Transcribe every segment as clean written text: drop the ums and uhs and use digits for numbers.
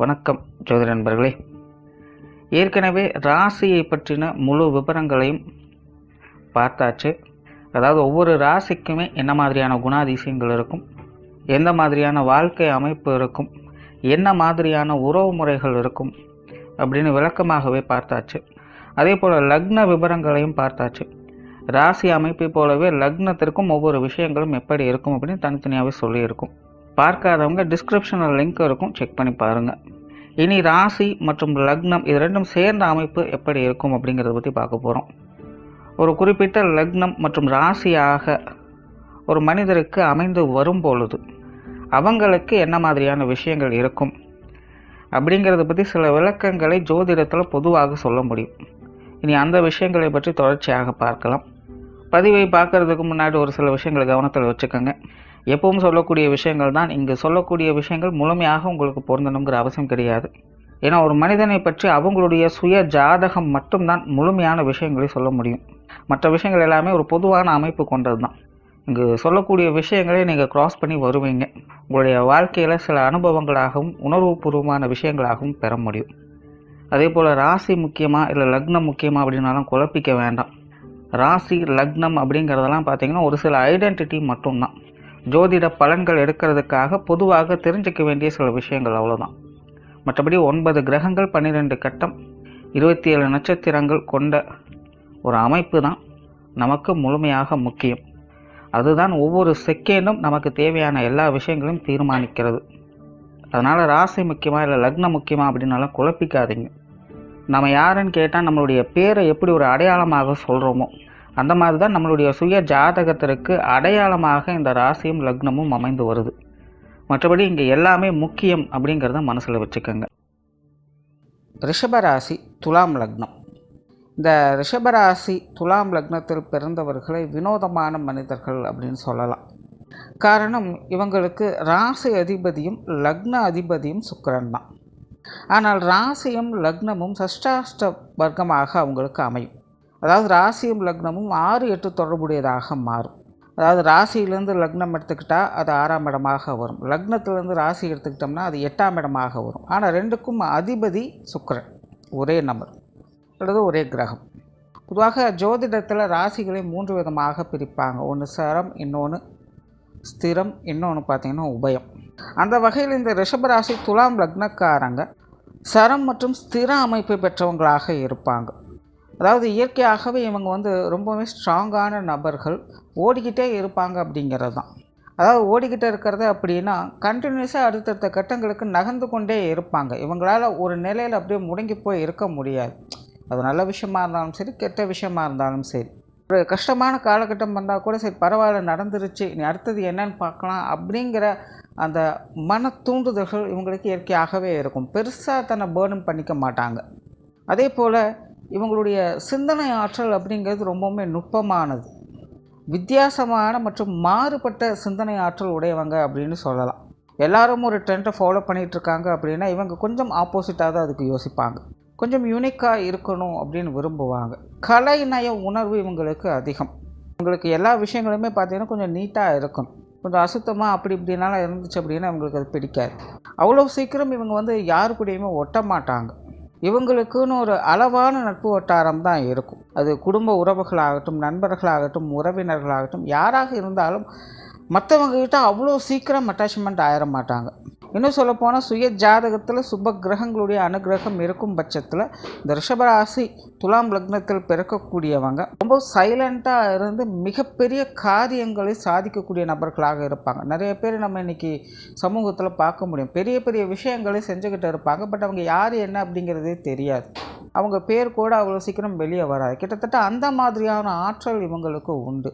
வணக்கம் ஜோதிட நண்பர்களே. ஏற்கனவே ராசியை பற்றின முழு விவரங்களையும் பார்த்தாச்சு. அதாவது ஒவ்வொரு ராசிக்குமே என்ன மாதிரியான குணாதிசயங்கள் இருக்கும், எந்த மாதிரியான வாழ்க்கை அமைப்பு இருக்கும், என்ன மாதிரியான உறவு முறைகள் இருக்கும் அப்படின்னு விளக்கமாகவே பார்த்தாச்சு. அதே போல் லக்ன விவரங்களையும் பார்த்தாச்சு. ராசி அமைப்பை போலவே லக்னத்திற்கும் ஒவ்வொரு விஷயங்களும் எப்படி இருக்கும் அப்படின்னு தனித்தனியாகவே சொல்லியிருக்கும். பார்க்காதவங்க டிஸ்கிரிப்ஷனில் லிங்க் இருக்கும், செக் பண்ணி பாருங்கள். இனி ராசி மற்றும் லக்னம் இது ரெண்டும் சேர்ந்த அமைப்பு எப்படி இருக்கும் அப்படிங்கிறத பற்றி பார்க்க போகிறோம். ஒரு குறிப்பிட்ட லக்னம் மற்றும் ராசியாக ஒரு மனிதருக்கு அமைந்து வரும் பொழுது அவங்களுக்கு என்ன மாதிரியான விஷயங்கள் இருக்கும் அப்படிங்கிறத பற்றி சில விளக்கங்களை ஜோதிடத்தில் பொதுவாக சொல்ல முடியும். இனி அந்த விஷயங்களை பற்றி தொடர்ச்சியாக பார்க்கலாம். பதிவை பார்க்கறதுக்கு முன்னாடி ஒரு சில விஷயங்களை கவனத்தில் வச்சுக்கோங்க. எப்பவும் சொல்லக்கூடிய விஷயங்கள் தான். இங்கு சொல்லக்கூடிய விஷயங்கள் முழுமையாக உங்களுக்கு பொருந்தணுங்கிற அவசியம் கிடையாது. ஏன்னா ஒரு மனிதனை பற்றி அவங்களுடைய சுய ஜாதகம் மட்டும்தான் முழுமையான விஷயங்களை சொல்ல முடியும். மற்ற விஷயங்கள் எல்லாமே ஒரு பொதுவான அமைப்பு கொண்டது தான். இங்கு சொல்லக்கூடிய விஷயங்களை நீங்கள் கிராஸ் பண்ணி வருவீங்க. உங்களுடைய வாழ்க்கையில் சில அனுபவங்களாகவும் உணர்வுபூர்வமான விஷயங்களாகவும் பெற முடியும். அதே போல் ராசி முக்கியமாக இல்லை லக்னம் முக்கியமாக அப்படின்னாலும் குழப்பிக்க வேண்டாம். ராசி லக்னம் அப்படிங்கிறதெல்லாம் பார்த்திங்கன்னா ஒரு சில ஐடென்டிட்டி மட்டும்தான். ஜோதிட பலன்கள் எடுக்கிறதுக்காக பொதுவாக தெரிஞ்சிக்க வேண்டிய சில விஷயங்கள் அவ்வளோதான். மற்றபடி 9 கிரகங்கள் 12 கட்டம் 27 நட்சத்திரங்கள் கொண்ட ஒரு அமைப்பு தான் நமக்கு முழுமையாக முக்கியம். அதுதான் ஒவ்வொரு செகண்டும் நமக்கு தேவையான எல்லா விஷயங்களையும் தீர்மானிக்கிறது. அதனால் ராசி முக்கியமாக இல்லை லக்னம் முக்கியமாக அப்படின்னாலும் குழப்பிக்காதீங்க. நம்ம யாருன்னு கேட்டால் நம்மளுடைய பேரை எப்படி ஒரு அடையாளமாக சொல்கிறோமோ அந்த மாதிரி தான் நம்மளுடைய சுய ஜாதகத்திற்கு அடையாளமாக இந்த ராசியும் லக்னமும் அமைந்து வருது. மற்றபடி இங்கே எல்லாமே முக்கியம் அப்படிங்கிறத மனசில் வச்சுக்கோங்க. ரிஷபராசி துலாம் லக்னம். இந்த ரிஷபராசி துலாம் லக்னத்தில் பிறந்தவர்களை வினோதமான மனிதர்கள் அப்படின்னு சொல்லலாம். காரணம், இவங்களுக்கு ராசி அதிபதியும் லக்ன அதிபதியும் சுக்கிரன் தான். ஆனால் ராசியும் லக்னமும் சஷ்டாஷ்ட வர்க்கமாக அவங்களுக்கு அமையும். அதாவது ராசியும் லக்னமும் 6, 8 தொடர்புடையதாக மாறும். அதாவது ராசியிலேருந்து லக்னம் எடுத்துக்கிட்டால் அது 6ஆம் இடமாக வரும். லக்னத்திலேருந்து ராசி எடுத்துக்கிட்டோம்னா அது 8ஆம் இடமாக வரும். ஆனால் ரெண்டுக்கும் அதிபதி சுக்கிரன், ஒரே நம்பர் அல்லது ஒரே கிரகம். பொதுவாக ஜோதிடத்தில் ராசிகளை 3 விதமாக பிரிப்பாங்க. ஒன்று சரம், இன்னொன்று ஸ்திரம், இன்னொன்று பார்த்திங்கன்னா உபயம். அந்த வகையில் இந்த ரிஷபராசி துலாம் லக்னக்காரங்க சரம் மற்றும் ஸ்திர அமைப்பை பெற்றவங்களாக இருப்பாங்க. அதாவது இயற்கையாகவே இவங்க ரொம்பவே ஸ்ட்ராங்கான நபர்கள், ஓடிக்கிட்டே இருப்பாங்க அப்படிங்கிறது தான். அதாவது ஓடிக்கிட்டே இருக்கிறது அப்படின்னா கண்டினியூஸாக அடுத்தடுத்த கட்டங்களுக்கு நகர்ந்து கொண்டே இருப்பாங்க. இவங்களால் ஒரு நிலையில் அப்படியே முடங்கி போய் இருக்க முடியாது. அது நல்ல விஷயமா இருந்தாலும் சரி, கெட்ட விஷயமா இருந்தாலும் சரி. ஒரு கஷ்டமான காலகட்டம் வந்தால் கூட சரி பரவாயில்ல நடந்துருச்சு, நீ அடுத்தது என்னன்னு பார்க்கலாம் அப்படிங்கிற அந்த மன தூண்டுதல்கள் இவங்களுக்கு இயற்கையாகவே இருக்கும். பெருசாக தன்னை பேர்டன் பண்ணிக்க மாட்டாங்க. அதே போல் இவங்களுடைய சிந்தனை ஆற்றல் அப்படிங்கிறது ரொம்பவுமே நுட்பமானது. வித்தியாசமான மற்றும் மாறுபட்ட சிந்தனை ஆற்றல் உடையவங்க அப்படின்னு சொல்லலாம். எல்லாரும் ஒரு ட்ரெண்டை ஃபாலோ பண்ணிகிட்ருக்காங்க அப்படின்னா இவங்க கொஞ்சம் ஆப்போசிட்டாக தான் அதுக்கு யோசிப்பாங்க. கொஞ்சம் யூனிக்காக இருக்கணும் அப்படின்னு விரும்புவாங்க. கலை நய உணர்வு இவங்களுக்கு அதிகம். இவங்களுக்கு எல்லா விஷயங்களுமே பார்த்திங்கன்னா கொஞ்சம் நீட்டாக இருக்கணும். கொஞ்சம் அசுத்தமாக அப்படி இப்படினாலும் இருந்துச்சு அப்படின்னா இவங்களுக்கு அது பிடிக்காது. அவ்வளோ சீக்கிரம் இவங்க யாரு கூடயுமே ஒட்ட மாட்டாங்க. இவங்களுக்குன்னு ஒரு அளவான நட்பு வட்டாரம் தான் இருக்கும். அது குடும்ப உறவுகளாகட்டும், நண்பர்களாகட்டும், உறவினர்களாகட்டும், யாராக இருந்தாலும் மற்றவங்ககிட்ட அவ்வளோ சீக்கிரம் அட்டாச்மெண்ட் ஆயிட மாட்டாங்க. இன்னும் சொல்லப்போனால் சுய ஜாதகத்தில் சுப கிரகங்களுடைய அனுகிரகம் இருக்கும் பட்சத்தில் இந்த ரிஷபராசி துலாம் லக்னத்தில் பிறக்கக்கூடியவங்க ரொம்ப சைலண்ட்டாக இருந்து மிகப்பெரிய காரியங்களை சாதிக்கக்கூடிய நபர்களாக இருப்பாங்க. நிறைய பேர் நம்ம இன்றைக்கி சமூகத்தில் பார்க்க முடியும். பெரிய பெரிய விஷயங்களை செஞ்சுக்கிட்டு இருப்பாங்க. பட் அவங்க யார் என்ன அப்படிங்கிறதே தெரியாது. அவங்க பேர் கூட அவ்வளோ சீக்கிரம் வெளியே வராது. கிட்டத்தட்ட அந்த மாதிரியான ஆற்றல் இவங்களுக்கு உண்டு.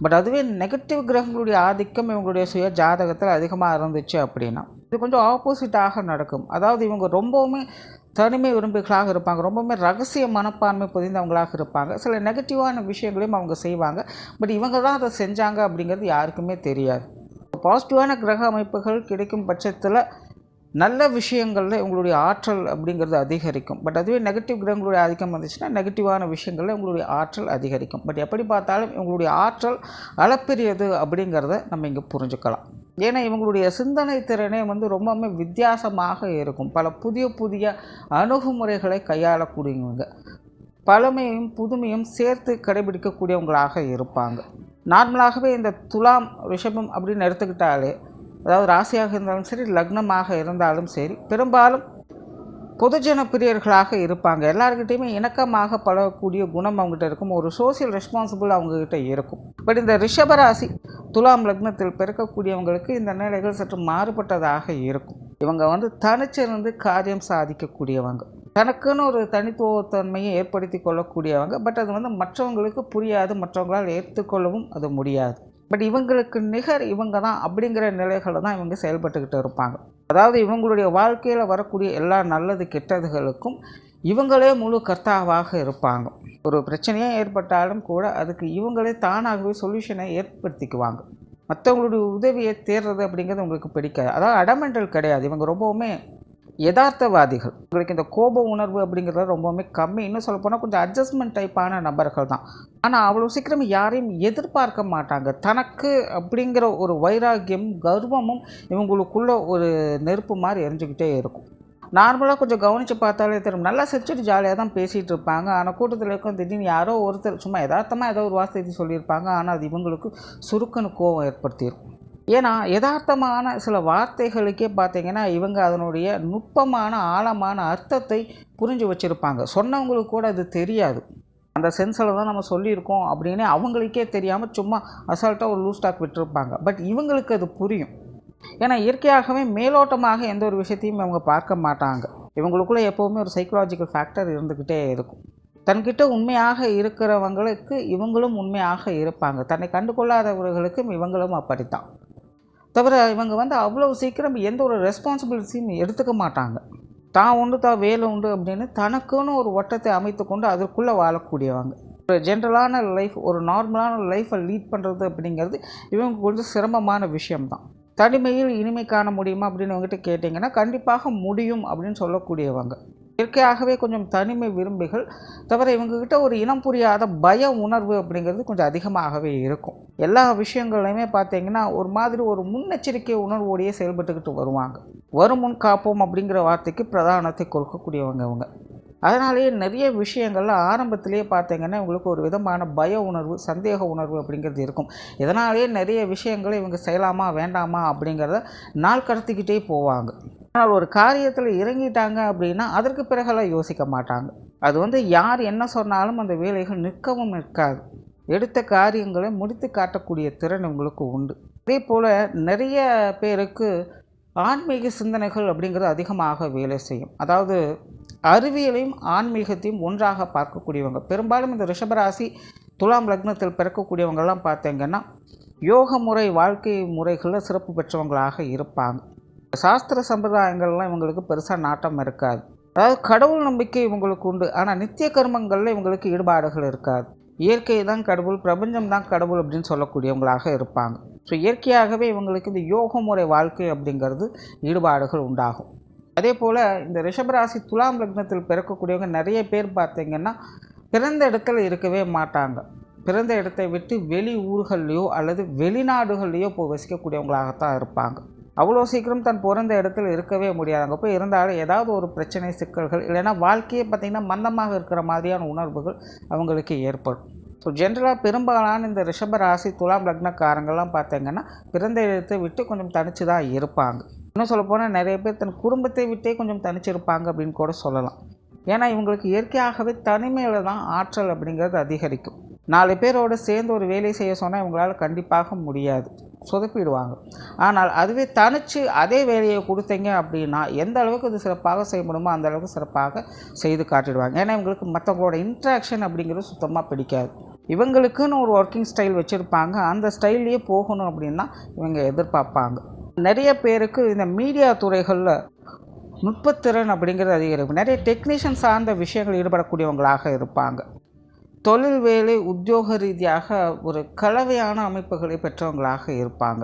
பட் அதுவே நெகட்டிவ் கிரகங்களுடைய ஆதிக்கம் இவங்களுடைய சுய ஜாதகத்தில் அதிகமாக இருந்துச்சு அப்படின்னா இது கொஞ்சம் ஆப்போசிட்டாக நடக்கும். அதாவது இவங்க ரொம்பவுமே தனிமை விரும்பிகளாக இருப்பாங்க. ரொம்பவுமே ரகசிய மனப்பான்மை புரிந்தவங்களாக இருப்பாங்க. சில நெகட்டிவான விஷயங்களையும் அவங்க செய்வாங்க. பட் இவங்க தான் அதை செஞ்சாங்க அப்படிங்கிறது யாருக்குமே தெரியாது. பாசிட்டிவான கிரக அமைப்புகள் கிடைக்கும் பட்சத்தில் நல்ல விஷயங்களில் இவங்களுடைய ஆற்றல் அப்படிங்கிறது அதிகரிக்கும். பட் அதுவே நெகட்டிவ் கிரகங்களுடைய ஆதிக்கம் வந்துச்சுன்னா நெகட்டிவான விஷயங்களில் இவங்களுடைய ஆற்றல் அதிகரிக்கும். பட் எப்படி பார்த்தாலும் இவங்களுடைய ஆற்றல் அளப்பெரியது அப்படிங்கிறத நம்ம இங்கே புரிஞ்சுக்கலாம். ஏன்னா இவங்களுடைய சிந்தனை திறனே ரொம்பவுமே வித்தியாசமாக இருக்கும். பல புதிய புதிய அணுகுமுறைகளை கையாளக்கூடியவங்க, பழமையும் புதுமையும் சேர்த்து கடைபிடிக்கக்கூடியவங்களாக இருப்பாங்க. நார்மலாகவே இந்த துலாம் ரிஷபம் அப்படின்னு எடுத்துக்கிட்டாலே, அதாவது ராசியாக இருந்தாலும் சரி, லக்னமாக இருந்தாலும் சரி, பெரும்பாலும் பொதுஜன பிரியர்களாக இருப்பாங்க. எல்லாருக்கிட்டையுமே இணக்கமாக பழகக்கூடிய குணம் அவங்ககிட்ட இருக்கும். ஒரு சோசியல் ரெஸ்பான்சிபிள் அவங்கக்கிட்ட இருக்கும். பட் இந்த ரிஷபராசி துலாம் லக்னத்தில் பிறக்கக்கூடியவங்களுக்கு இந்த நிலைகள் சற்று மாறுபட்டதாக இருக்கும். இவங்க தனிச்சிருந்து காரியம் சாதிக்கக்கூடியவங்க, தனக்குன்னு ஒரு தனித்துவத்தன்மையை ஏற்படுத்தி கொள்ளக்கூடியவங்க. பட் அது மற்றவங்களுக்கு புரியாது, மற்றவங்களால் ஏற்றுக்கொள்ளவும் அது முடியாது. பட் இவங்களுக்கு நிகர் இவங்க தான் அப்படிங்கிற நிலைகளை தான் இவங்க செயல்பட்டுக்கிட்டு இருப்பாங்க. அதாவது இவங்களுடைய வாழ்க்கையில் வரக்கூடிய எல்லா நல்லது கெட்டதுகளுக்கும் இவங்களே முழு கர்த்தாவாக இருப்பாங்க. ஒரு பிரச்சனையே ஏற்பட்டாலும் கூட அதுக்கு இவங்களே தானாகவே சொல்யூஷனை ஏற்படுத்திக்குவாங்க. மற்றவங்களுடைய உதவியை தேடுறது அப்படிங்கிறது உங்களுக்கு பிடிக்காது. அதாவது அடமெண்டல் கிடையாது. இவங்க ரொம்பவுமே யதார்த்தவாதிகள். உங்களுக்கு இந்த கோப உணர்வு அப்படிங்கிறது ரொம்பவுமே கம்மி. இன்னும் சொல்லப்போனால் கொஞ்சம் அட்ஜஸ்ட்மெண்ட் டைப்பான நபர்கள் தான். ஆனால் அவ்வளோ சீக்கிரம் யாரையும் எதிர்பார்க்க மாட்டாங்க. தனக்கு அப்படிங்கிற ஒரு வைராக்கியம், கர்வமும் இவங்களுக்குள்ள ஒரு நெருப்பு மாதிரி எரிஞ்சுக்கிட்டே இருக்கும். நார்மலாக கொஞ்சம் கவனித்து பார்த்தாலே தெரியும், நல்லா சிரிச்சுட்டு ஜாலியாக தான் பேசிகிட்டு இருப்பாங்க. ஆனால் கூட்டத்தில் இருக்கும் திடீர்னு யாரோ ஒருத்தர் சும்மா யதார்த்தமாக ஏதோ ஒரு வார்த்தை சொல்லியிருப்பாங்க. ஆனால் அது இவங்களுக்கு சுருக்குன்னு கோபம் ஏற்படுத்தியிருக்கும். ஏன்னா யதார்த்தமான சில வார்த்தைகளுக்கே பார்த்திங்கன்னா இவங்க அதனுடைய நுட்பமான ஆழமான அர்த்தத்தை புரிஞ்சு வச்சுருப்பாங்க. சொன்னவங்களுக்கு கூட அது தெரியாது. அந்த சென்ஸில் தான் நம்ம சொல்லியிருக்கோம் அப்படின்னு அவங்களுக்கே தெரியாமல் சும்மா அசால்ட்டாக ஒரு லூஸ் ஸ்டாக் விட்டுருப்பாங்க. பட் இவங்களுக்கு அது புரியும். ஏன்னா இயற்கையாகவே மேலோட்டமாக எந்த ஒரு விஷயத்தையும் இவங்க பார்க்க மாட்டாங்க. இவங்களுக்குள்ளே எப்போவுமே ஒரு சைக்கலாஜிக்கல் ஃபேக்டர் இருந்துக்கிட்டே இருக்கும். தன்கிட்ட உண்மையாக இருக்கிறவங்களுக்கு இவங்களும் உண்மையாக இருப்பாங்க. தன்னை கண்டுகொள்ளாதவர்களுக்கும் இவங்களும் அப்படித்தான். தவிர இவங்க அவ்வளோ சீக்கிரம் எந்த ஒரு ரெஸ்பான்சிபிலிட்டியும் எடுத்துக்க மாட்டாங்க. தான் உண்டு தான் வேலை உண்டு அப்படின்னு தனக்குன்னு ஒரு வட்டத்தை அமைத்து கொண்டு அதற்குள்ளே வாழக்கூடியவங்க. ஒரு ஜென்ரலான லைஃப், ஒரு நார்மலான லைஃப்பை லீட் பண்ணுறது அப்படிங்கிறது இவங்க கொஞ்சம் சிரமமான விஷயம்தான். தனிமையில் இனிமை காண முடியுமா அப்படின்னு இவங்ககிட்ட கேட்டிங்கன்னா கண்டிப்பாக முடியும் அப்படின்னு சொல்லக்கூடியவங்க. இயற்கையாகவே கொஞ்சம் தனிமை விரும்பிகள். தவிர இவங்ககிட்ட ஒரு இனம் புரியாத பய உணர்வு அப்படிங்கிறது கொஞ்சம் அதிகமாகவே இருக்கும். எல்லா விஷயங்களையுமே பார்த்தீங்கன்னா ஒரு மாதிரி ஒரு முன்னெச்சரிக்கை உணர்வோடையே செயல்பட்டுக்கிட்டு வருவாங்க. வரும் முன் காப்போம் அப்படிங்கிற வார்த்தைக்கு பிரதானத்தை கொடுக்கக்கூடியவங்க இவங்க. அதனாலேயே நிறைய விஷயங்கள்ல ஆரம்பத்திலேயே பார்த்தீங்கன்னா இவங்களுக்கு ஒரு விதமான பய உணர்வு, சந்தேக உணர்வு அப்படிங்கிறது இருக்கும். இதனாலேயே நிறைய விஷயங்களை இவங்க செய்யலாமா வேண்டாமா அப்படிங்கிறத நாள் கடத்திக்கிட்டே போவாங்க. ஆனால் ஒரு காரியத்தில் இறங்கிட்டாங்க அப்படின்னா அதற்கு பிறகெல்லாம் யோசிக்க மாட்டாங்க. அது யார் என்ன சொன்னாலும் அந்த வேலைகள் நிற்கவும் நிற்காது. எடுத்த காரியங்களை முடித்து காட்டக்கூடிய திறன் இவங்களுக்கு உண்டு. அதே போல் நிறைய பேருக்கு ஆன்மீக சிந்தனைகள் அப்படிங்கிறது அதிகமாக வேலை செய்யும். அதாவது அறிவியலையும் ஆன்மீகத்தையும் ஒன்றாக பார்க்கக்கூடியவங்க. பெரும்பாலும் இந்த ரிஷபராசி துலாம் லக்னத்தில் பிறக்கக்கூடியவங்கெல்லாம் பார்த்தீங்கன்னா யோக முறை, வாழ்க்கை முறைகளில் சிறப்பு பெற்றவங்களாக இருப்பாங்க. சாஸ்திர சம்பிரதாயங்கள்லாம் இவங்களுக்கு பெருசாக நாட்டம் இருக்காது. அதாவது கடவுள் நம்பிக்கை இவங்களுக்கு உண்டு. ஆனால் நித்திய கர்மங்களில் இவங்களுக்கு ஈடுபாடுகள் இருக்காது. இயற்கை தான் கடவுள், பிரபஞ்சம் தான் கடவுள் அப்படின்னு சொல்லக்கூடியவங்களாக இருப்பாங்க. ஸோ இயற்கையாகவே இவங்களுக்கு இந்த யோக முறை வாழ்க்கை அப்படிங்கிறது ஈடுபாடுகள் உண்டாகும். அதே போல் இந்த ரிஷபராசி துலாம் லக்னத்தில் பிறக்கக்கூடியவங்க நிறைய பேர் பார்த்திங்கன்னா பிறந்த இடத்துல இருக்கவே மாட்டாங்க. பிறந்த இடத்தை விட்டு வெளி ஊர்கள்லையோ அல்லது வெளிநாடுகள்லையோ போய் வசிக்கக்கூடியவங்களாகத்தான் இருப்பாங்க. அவ்வளோ சீக்கிரம் தன் பிறந்த இடத்துல இருக்கவே முடியாது. அங்கே போய் இருந்தாலும் ஏதாவது ஒரு பிரச்சனை, சிக்கல்கள், இல்லைன்னா வாழ்க்கையே பார்த்திங்கன்னா மந்தமாக இருக்கிற மாதிரியான உணர்வுகள் அவங்களுக்கு ஏற்படும். ஸோ ஜென்ரலாக பெரும்பாலான இந்த ரிஷபராசி துலாம் லக்னக்காரங்கள்லாம் பார்த்திங்கன்னா பிறந்த இடத்தை விட்டு கொஞ்சம் தனித்து தான் இருப்பாங்க. இன்னும் சொல்லப்போனால் நிறைய பேர் தன் குடும்பத்தை விட்டே கொஞ்சம் தனிச்சிருப்பாங்க அப்படின்னு கூட சொல்லலாம். ஏன்னா இவங்களுக்கு இயற்கையாகவே தனிமையில் தான் ஆற்றல் அப்படிங்கிறது அதிகரிக்கும். 4 பேரோடு சேர்ந்து ஒரு வேலை செய்ய சொன்னால் இவங்களால் கண்டிப்பாக முடியாது, சொதப்பிடுவாங்க. ஆனால் அதுவே தனித்து அதே வேலையை கொடுத்தீங்க அப்படின்னா எந்த அளவுக்கு இது சிறப்பாக செய்ய முடியுமோ அந்த அளவுக்கு சிறப்பாக செய்து காட்டிடுவாங்க. ஏன்னா இவங்களுக்கு மற்றவங்களோட இன்ட்ராக்ஷன் அப்படிங்கிறது சுத்தமாக பிடிக்காது. இவங்களுக்குன்னு ஒரு ஒர்க்கிங் ஸ்டைல் வச்சுருப்பாங்க. அந்த ஸ்டைல்லையே போகணும் அப்படின்னா இவங்க எதிர்பார்ப்பாங்க. நிறைய பேருக்கு இந்த மீடியா துறைகளில் நுட்பத்திறன் அப்படிங்கிறது அதிகரிக்கும். நிறைய டெக்னீஷியன் சார்ந்த விஷயங்கள் ஈடுபடக்கூடியவங்களாக இருப்பாங்க. தொழில், வேலை, உத்தியோக ரீதியாக ஒரு கலவையான அமைப்புகளை பெற்றவங்களாக இருப்பாங்க.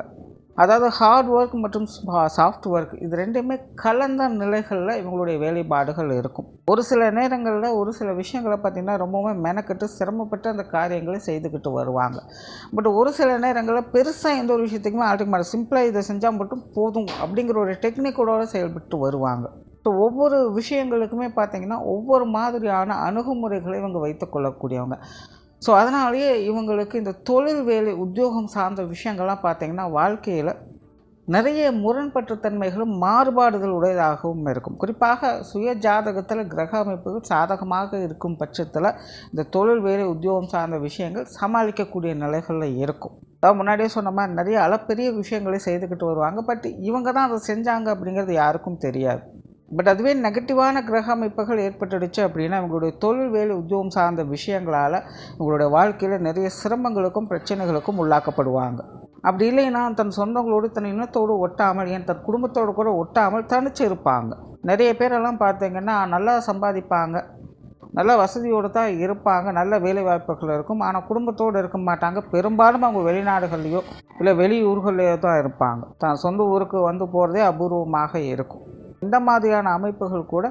அதாவது ஹார்ட் ஒர்க் மற்றும் சாஃப்ட் ஒர்க் இது ரெண்டுமே கலந்த நிலைகளில் இவங்களுடைய வேலைப்பாடுகள் இருக்கும். ஒரு சில நேரங்களில் ஒரு சில விஷயங்களை பார்த்திங்கன்னா ரொம்பவுமே மெனக்கட்டு சிரமப்பட்டு அந்த காரியங்களை செய்துக்கிட்டு வருவாங்க. பட் ஒரு சில நேரங்களில் பெருசாக எந்த ஒரு விஷயத்துக்குமே ஆல்ரெடி மாட்டோம், சிம்பிளாக இதை செஞ்சால் மட்டும் போதும் அப்படிங்கிற ஒரு டெக்னிக்கோட செயல்பட்டு வருவாங்க. ஸோ ஒவ்வொரு விஷயங்களுக்குமே பார்த்திங்கன்னா ஒவ்வொரு மாதிரியான அணுகுமுறைகளை இவங்க வைத்துக்கொள்ளக்கூடியவங்க. ஸோ அதனாலேயே இவங்களுக்கு இந்த தொழில் வேலை உத்தியோகம் சார்ந்த விஷயங்கள்லாம் பார்த்திங்கன்னா வாழ்க்கையில் நிறைய முரண்பற்ற தன்மைகளும் மாறுபாடுகள் உடையதாகவும் இருக்கும். குறிப்பாக சுய ஜாதகத்தில் கிரக அமைப்புகள் சாதகமாக இருக்கும் பட்சத்தில் இந்த தொழில் வேலை உத்தியோகம் சார்ந்த விஷயங்கள் சமாளிக்கக்கூடிய நிலைகளில் இருக்கும். அதாவது முன்னாடியே சொன்ன மாதிரி நிறைய அளப்பெரிய விஷயங்களை செய்துக்கிட்டு வருவாங்க. பட் இவங்க தான் அதை செஞ்சாங்க அப்படிங்கிறது யாருக்கும் தெரியாது. பட் அதுவே நெகட்டிவான கிரக அமைப்புகள் ஏற்பட்டுடுச்சு அப்படின்னா இவங்களுடைய தொழில் வேலை உத்தியோகம் சார்ந்த விஷயங்களால் இவங்களுடைய வாழ்க்கையில் நிறைய சிரமங்களுக்கும் பிரச்சனைகளுக்கும் உள்ளாக்கப்படுவாங்க. அப்படி இல்லைன்னா தன் சொந்தங்களோடு தன் இனத்தோடு ஒட்டாமல் ஏன் தன் குடும்பத்தோடு கூட ஒட்டாமல் தனிச்சு இருப்பாங்க. நிறைய பேரெல்லாம் பார்த்திங்கன்னா நல்லா சம்பாதிப்பாங்க, நல்ல வசதியோடு தான் இருப்பாங்க, நல்ல வேலை வாய்ப்புகள் இருக்கும். ஆனால் குடும்பத்தோடு இருக்க மாட்டாங்க. பெரும்பாலும் அவங்க வெளிநாடுகள்லையோ இல்லை வெளியூர்களையோ தான் இருப்பாங்க. தான் சொந்த ஊருக்கு வந்து போகிறதே அபூர்வமாக இருக்கும். இந்த மாதிரியான அமைப்புகள் கூட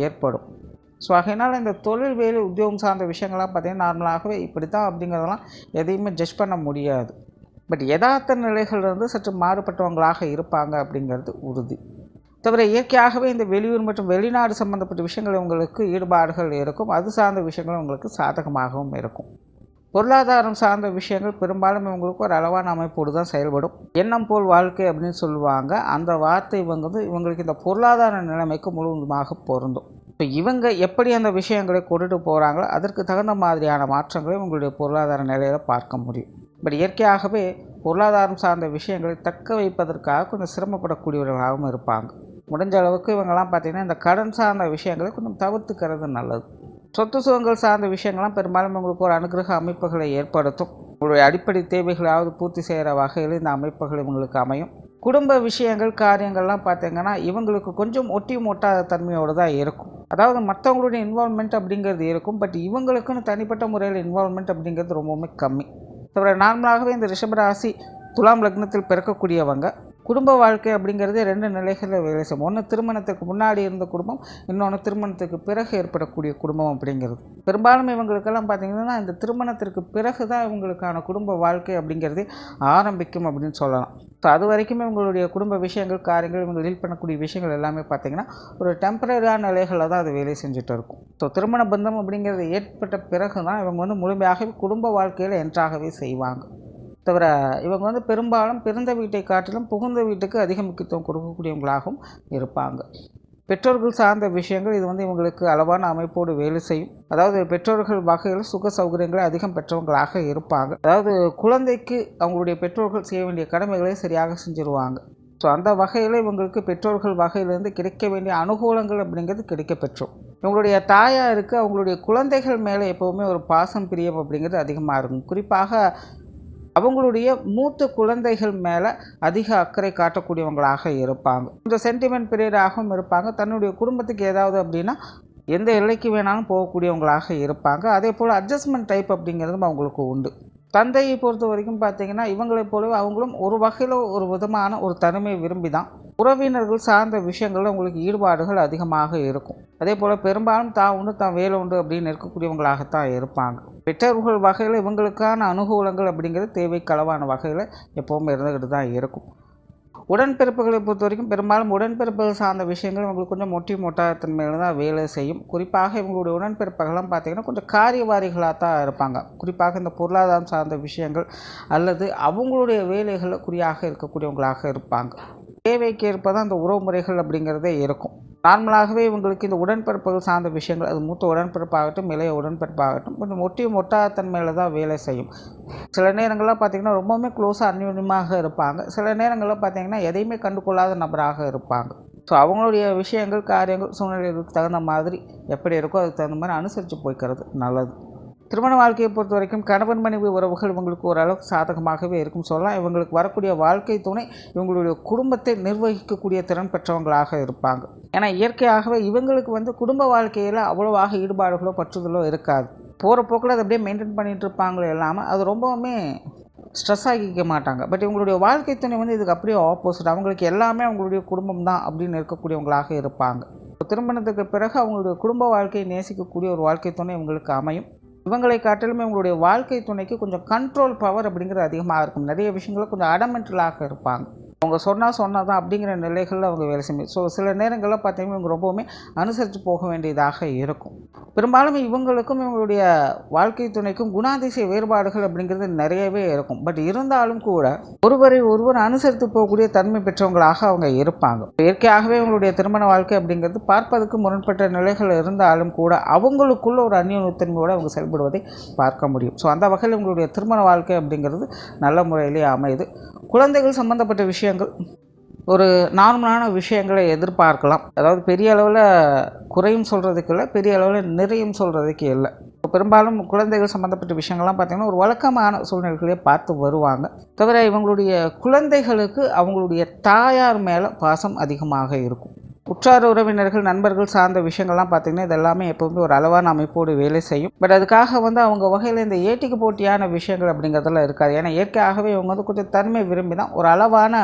ஏற்படும். ஸோ ஆகையினால் இந்த தொழில் வேலை உத்தியோகம் சார்ந்த விஷயங்கள்லாம் பார்த்திங்கன்னா நார்மலாகவே இப்படி தான் அப்படிங்கிறதெல்லாம் எதையுமே ஜட்ஜ் பண்ண முடியாது. பட் யதார்த்த நிலைகளிலிருந்து சற்று மாறுபட்டவங்களாக இருப்பாங்க அப்படிங்கிறது உறுதி. தவிர இயற்கையாகவே இந்த வெளியூர் மற்றும் வெளிநாடு சம்மந்தப்பட்ட விஷயங்கள் உங்களுக்கு ஈடுபாடுகள் இருக்கும். அது சார்ந்த விஷயங்கள் உங்களுக்கு சாதகமாகவும் இருக்கும். பொருளாதாரம் சார்ந்த விஷயங்கள் பெரும்பாலும் இவங்களுக்கு ஒரு அளவான அமைப்போடு தான் செயல்படும். எண்ணம் போல் வாழ்க்கை அப்படின்னு சொல்லுவாங்க. அந்த வார்த்தை இவங்களுக்கு இந்த பொருளாதார நிலைமைக்கு முழுவதுமாக பொருந்தும். இப்போ இவங்க எப்படி அந்த விஷயங்களை கொண்டுட்டு போகிறாங்களோ அதற்கு தகுந்த மாதிரியான மாற்றங்களை உங்களுடைய பொருளாதார நிலையில் பார்க்க முடியும். பட் இயற்கையாகவே பொருளாதாரம் சார்ந்த விஷயங்களை தக்க வைப்பதற்காக கொஞ்சம் சிரமப்படக்கூடியவர்களாகவும் இருப்பாங்க. முடிஞ்ச அளவுக்கு இவங்கெல்லாம் பார்த்திங்கன்னா இந்த கடன் சார்ந்த விஷயங்களை கொஞ்சம் தவிர்த்துக்கிறது நல்லது. சொத்து சுகங்கள் சார்ந்த விஷயங்கள்லாம் பெரும்பாலும் உங்களுக்கு ஒரு அனுகிரக அமைப்புகளை ஏற்படுத்தும். உங்களுடைய அடிப்படை தேவைகளாவது பூர்த்தி செய்கிற வகையில் இந்த அமைப்புகள் இவங்களுக்கு அமையும். குடும்ப விஷயங்கள் காரியங்கள்லாம் பார்த்திங்கன்னா இவங்களுக்கு கொஞ்சம் ஒட்டி ஒட்டாத தன்மையோடு தான் இருக்கும். அதாவது மற்றவங்களுடைய இன்வால்மெண்ட் அப்படிங்கிறது இருக்கும். பட் இவங்களுக்குன்னு தனிப்பட்ட முறையில் இன்வால்மெண்ட் அப்படிங்கிறது ரொம்பவுமே கம்மி. தவிர நார்மலாகவே இந்த ரிஷபராசி துலாம் லக்னத்தில் பிறக்கக்கூடியவங்க குடும்ப வாழ்க்கை அப்படிங்கிறது ரெண்டு நிலைகளில் வேலை செய்யும். ஒன்று திருமணத்துக்கு முன்னாடி இருந்த குடும்பம், இன்னொன்று திருமணத்துக்கு பிறகு ஏற்படக்கூடிய குடும்பம் அப்படிங்கிறது. பெரும்பாலும் இவங்களுக்கெல்லாம் பார்த்திங்கன்னா இந்த திருமணத்திற்கு பிறகு தான் இவங்களுக்கான குடும்ப வாழ்க்கை அப்படிங்கிறது ஆரம்பிக்கும் அப்படின்னு சொல்லலாம். ஸோ அது வரைக்குமே இவங்களுடைய குடும்ப விஷயங்கள் காரியங்கள் இவங்க டீல் பண்ணக்கூடிய விஷயங்கள் எல்லாமே பார்த்திங்கன்னா ஒரு டெம்பரரியான நிலைகளில் தான் அது வேலை செஞ்சுட்டு இருக்கும். ஸோ திருமண பந்தம் அப்படிங்கிறது ஏற்பட்ட பிறகு தான் இவங்க முழுமையாகவே குடும்ப வாழ்க்கையில் என்ட்ராகவே செய்வாங்க. தவிர இவங்க பெரும்பாலும் பிறந்த வீட்டை காட்டிலும் புகுந்த வீட்டுக்கு அதிக முக்கியத்துவம் கொடுக்கக்கூடியவங்களாகவும் இருப்பாங்க. பெற்றோர்கள் சார்ந்த விஷயங்கள் இது இவங்களுக்கு அளவான அமைப்போடு வேலை செய்யும். அதாவது பெற்றோர்கள் வகையில் சுக சௌகரியங்களை அதிகம் பெற்றவங்களாக இருப்பாங்க. அதாவது குழந்தைக்கு அவங்களுடைய பெற்றோர்கள் செய்ய வேண்டிய கடமைகளை சரியாக செஞ்சுருவாங்க. ஸோ அந்த வகையில் இவங்களுக்கு பெற்றோர்கள் வகையிலேருந்து கிடைக்க வேண்டிய அனுகூலங்கள் அப்படிங்கிறது கிடைக்க பெற்றோம். இவங்களுடைய தாயாருக்கு அவங்களுடைய குழந்தைகள் மேலே எப்போவுமே ஒரு பாசம் பிரியம் அப்படிங்கிறது அதிகமாக இருக்கும். குறிப்பாக அவங்களுடைய மூத்த குழந்தைகள் மேலே அதிக அக்கறை காட்டக்கூடியவங்களாக இருப்பாங்க. கொஞ்சம் சென்டிமெண்ட் பீரியடாகவும் இருப்பாங்க. தன்னுடைய குடும்பத்துக்கு ஏதாவது அப்படின்னா எந்த எல்லைக்கு வேணாலும் போகக்கூடியவங்களாக இருப்பாங்க. அதே போல் அட்ஜஸ்ட்மெண்ட் டைப் அப்படிங்கிறதும் அவங்களுக்கு உண்டு. தந்தையை பொறுத்த வரைக்கும் பார்த்திங்கன்னா இவங்களைப் போலவே அவங்களும் ஒரு வகையில் ஒரு விதமான ஒரு தனிமையை விரும்பி தான் உறவினர்கள் சார்ந்த விஷயங்களில் உங்களுக்கு ஈடுபாடுகள் அதிகமாக இருக்கும். அதே போல் பெரும்பாலும் தான் உண்டு தான் வேலை உண்டு அப்படின்னு இருக்கக்கூடியவங்களாகத்தான் இருப்பாங்க. பெற்றோர்கள் வகையில் இவங்களுக்கான அனுகூலங்கள் அப்படிங்கிறது தேவைக்களவான வகையில் எப்போவுமே இருந்துக்கிட்டு தான் இருக்கும். உடன்பிறப்புகளை பொறுத்த வரைக்கும் பெரும்பாலும் உடன்பிறப்புகள் சார்ந்த விஷயங்கள் இவங்களுக்கு கொஞ்சம் மொட்டாத்தன்மையில் தான் வேலை செய்யும். குறிப்பாக இவங்களுடைய உடன்பிறப்புகள்லாம் பார்த்திங்கன்னா கொஞ்சம் காரியவாரிகளாக தான் இருப்பாங்க. குறிப்பாக இந்த பொருளாதாரம் சார்ந்த விஷயங்கள் அல்லது அவங்களுடைய வேலைகளில் குறியாக இருக்கக்கூடியவங்களாக இருப்பாங்க. தேவைக்கு ஏற்ப தான் இந்த உறவு முறைகள் அப்படிங்கிறதே இருக்கும். நார்மலாகவே இவங்களுக்கு இந்த உடன்பிறப்புகள் சார்ந்த விஷயங்கள் அது மூத்த உடன்பிறப்பாகட்டும் இளைய உடன்பிறப்பாகட்டும் கொஞ்சம் மொட்டாத்தன்மையில் தான் வேலை செய்யும். சில நேரங்களில் பார்த்திங்கன்னா ரொம்பவுமே க்ளோஸாக அந்யோன்யமாக இருப்பாங்க. சில நேரங்களில் பார்த்திங்கன்னா எதையுமே கண்டுகொள்ளாத நபராக இருப்பாங்க. ஸோ அவங்களுடைய விஷயங்கள் காரியங்கள் சூழ்நிலைகளுக்கு தகுந்த மாதிரி எப்படி இருக்கோ அதுக்கு தகுந்த மாதிரி அனுசரித்து போய்க்கிறது நல்லது. திருமண வாழ்க்கையை பொறுத்த வரைக்கும் கணவன் மனைவி உறவுகள் இவங்களுக்கு ஓரளவுக்கு சாதகமாகவே இருக்கும் சொல்லலாம். இவங்களுக்கு வரக்கூடிய வாழ்க்கை துணை இவங்களுடைய குடும்பத்தை நிர்வகிக்கக்கூடிய திறன் பெற்றவங்களாக இருப்பாங்க. ஏன்னா இயற்கையாகவே இவங்களுக்கு குடும்ப வாழ்க்கையில் அவ்வளோவாக ஈடுபாடுகளோ பற்றுதலோ இருக்காது. போகிற போக்கில் அதை அப்படியே மெயின்டைன் பண்ணிகிட்டு இருப்பாங்களோ இல்லாமல் அது ரொம்பவுமே ஸ்ட்ரெஸ் ஆகிக்க மாட்டாங்க. பட் இவங்களுடைய வாழ்க்கை துணை வந்து இதுக்கு அப்படியே ஆப்போசிட். அவங்களுக்கு எல்லாமே அவங்களுடைய குடும்பம் தான் அப்படின்னு இருக்கக்கூடியவங்களாக இருப்பாங்க. திருமணத்துக்கு பிறகு அவங்களுடைய குடும்ப வாழ்க்கையை நேசிக்கக்கூடிய ஒரு வாழ்க்கை துணை இவங்களுக்கு அமையும். இவங்களை காட்டிலுமே இவங்களுடைய வாழ்க்கை துணைக்கு கொஞ்சம் கண்ட்ரோல் பவர் அப்படிங்கிறது அதிகமாக இருக்கும். நிறைய விஷயங்கள் கொஞ்சம் அடமெண்டலாக இருப்பாங்க. அவங்க சொன்னால் தான் அப்படிங்கிற நிலைகளில் அவங்க வேலை செய்யும். ஸோ சில நேரங்களில் பார்த்தீங்கன்னா இவங்க ரொம்பவுமே அனுசரித்து போக வேண்டியதாக இருக்கும். பெரும்பாலும் இவங்களுக்கும் இவங்களுடைய வாழ்க்கை துணைக்கும் குணாதிசய வேறுபாடுகள் அப்படிங்கிறது நிறையவே இருக்கும். பட் இருந்தாலும் கூட ஒருவரை ஒருவர் அனுசரித்து போகக்கூடிய தன்மை பெற்றவங்களாக அவங்க இருப்பாங்க. இயற்கையாகவே இவங்களுடைய திருமண வாழ்க்கை அப்படிங்கிறது பார்ப்பதற்கு முரண்பட்ட நிலைகள் இருந்தாலும் கூட அவங்களுக்குள்ள ஒரு அந்யோன்யத்தன்மையோடு அவங்க செயல்படுவதை பார்க்க முடியும். ஸோ அந்த வகையில் இவங்களுடைய திருமண வாழ்க்கை அப்படிங்கிறது நல்ல முறையிலே அமையுது. குழந்தைகள் சம்பந்தப்பட்ட விஷயங்கள் ஒரு நார்மலான விஷயங்களை எதிர்பார்க்கலாம். அதாவது பெரிய அளவில் குறையும் சொல்கிறதுக்கு இல்லை, பெரிய அளவில் நிறையும் சொல்கிறதுக்கு இல்லை. பெரும்பாலும் குழந்தைகள் சம்மந்தப்பட்ட விஷயங்கள்லாம் பார்த்திங்கன்னா ஒரு வழக்கமான சூழ்நிலைகளே பார்த்து வருவாங்க. தவிர இவங்களுடைய குழந்தைகளுக்கு அவங்களுடைய தாயார் மேலே பாசம் அதிகமாக இருக்கும். உற்றார் உறவினர்கள் நண்பர்கள் சார்ந்த விஷயங்கள்லாம் பார்த்திங்கன்னா இதெல்லாமே எப்போவுமே ஒரு அளவான அமைப்போடு வேலை செய்யும். பட் அதுக்காக வந்து அவங்க வகையில் இந்த ஏட்டிக்கு போட்டியான விஷயங்கள் அப்படிங்கிறதெல்லாம் இருக்காது. ஏன்னா இயற்கையாகவே இவங்க வந்து கொஞ்சம் தன்மை விரும்பி தான் ஒரு அளவான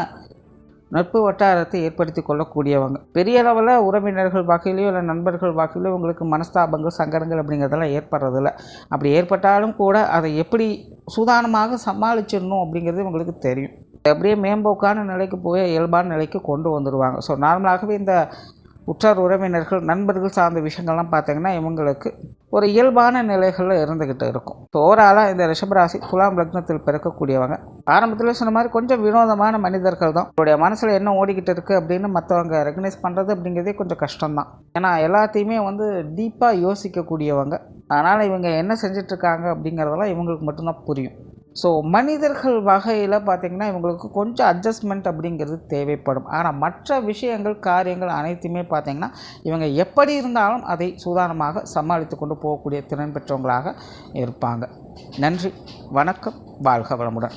நட்பு வட்டாரத்தை ஏற்படுத்தி கொள்ளக்கூடியவங்க. பெரிய அளவில் உறவினர்கள் வகையிலையோ இல்லை நண்பர்கள் வகையிலையோ உங்களுக்கு மனஸ்தாபங்கள் சங்கடங்கள் அப்படிங்கிறதெல்லாம் ஏற்படுறதில்ல. அப்படி ஏற்பட்டாலும் கூட அதை எப்படி சூதானமாக சமாளிச்சிடணும் அப்படிங்கிறது உங்களுக்கு தெரியும். அப்படியே மேம்போக்கான நிலைக்கு போய் இயல்பான நிலைக்கு கொண்டு வந்துடுவாங்க. ஸோ நார்மலாகவே இந்த உற்றார் உறவினர்கள் நண்பர்கள் சார்ந்த விஷயங்கள்லாம் பார்த்திங்கன்னா இவங்களுக்கு ஒரு இயல்பான நிலைகளில் இருந்துக்கிட்டு இருக்கும். ஸோ ஓவராலாக இந்த ரிஷபராசி துலாம் லக்னத்தில் பிறக்கக்கூடியவங்க ஆரம்பத்தில் சொன்ன மாதிரி கொஞ்சம் வினோதமான மனிதர்கள் தான். அவருடைய மனசில் என்ன ஓடிக்கிட்டு இருக்குது அப்படின்னு மற்றவங்க ரெகனைஸ் பண்ணுறது அப்படிங்கிறதே கொஞ்சம் கஷ்டம்தான். ஏன்னா எல்லாத்தையுமே வந்து டீப்பாக யோசிக்கக்கூடியவங்க. அதனால் இவங்க என்ன செஞ்சிட்ருக்காங்க அப்படிங்கிறதெல்லாம் இவங்களுக்கு மட்டும்தான் புரியும். ஸோ மனிதர்கள் வகையில் பார்த்திங்கன்னா இவங்களுக்கு கொஞ்சம் அட்ஜஸ்ட்மெண்ட் அப்படிங்கிறது தேவைப்படும். ஆனால் மற்ற விஷயங்கள் காரியங்கள் அனைத்துமே பார்த்திங்கன்னா இவங்க எப்படி இருந்தாலும் அதை சூதானமாக சமாளித்து கொண்டு போகக்கூடிய திறன் பெற்றவங்களாக இருப்பாங்க. நன்றி, வணக்கம், வாழ்க வளமுடன்.